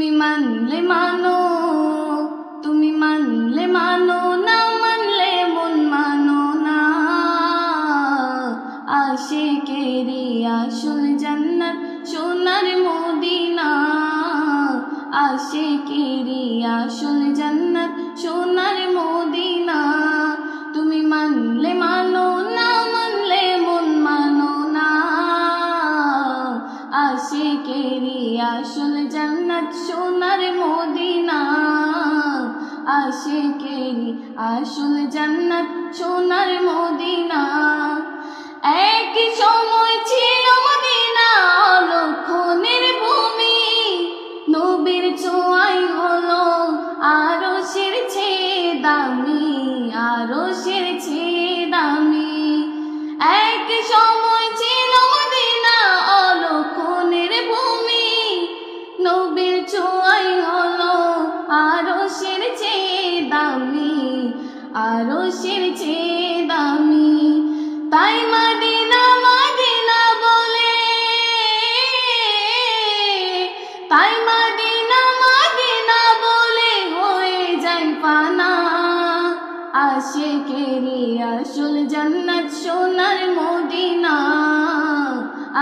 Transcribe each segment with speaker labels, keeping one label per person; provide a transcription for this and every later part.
Speaker 1: তুমি মানলে মানো, তুমি মানলে মানো, না মানলে মন মানো না। আশিকেরি আসল জান্নাত সোনার মদিনা, আশিকেরি আসল জান্নাত সোনার মদিনা। তুমি মানলে মানো, না মানলে মন মানো না। আশিকেরি আসল জান্নাত সোনার মদিনা, আশিকেরি আসল জান্নাত সোনার মদিনা। এক সময় ছিল মদিনা লক্ষণের ভূমি, নবীর ছোঁয়ায় হলো আরশের চেয়ে দামি, আরশের চেয়ে দামি। এক সময় ছিল মদিনা অলক্ষণের ভূমি, নবীর ছোঁয়ায় হলো আরশের চেয়ে দামি, আরশের চেয়ে দামি। তাই মদিনা মদিনা বলে, তাই মদিনা মদিনা বলে হয়ে যায় ফানা। আশিকেরি আসল জান্নাত সোনার মদিনা,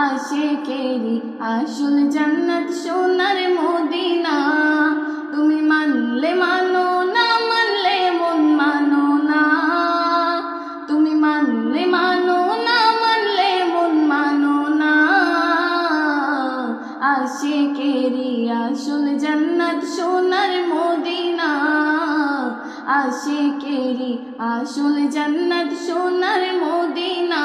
Speaker 1: আশিকেরি আসল জান্নাত সোনার মদিনা। তুমি মানলে মানো, না মানলে মন মানো না। তুমি মানলে মানো, না মানলে মন মানো না। আশিকেরি আসল জান্নাত সোনার মদিনা, আশিকেরি আসল জান্নাত সোনার মদিনা।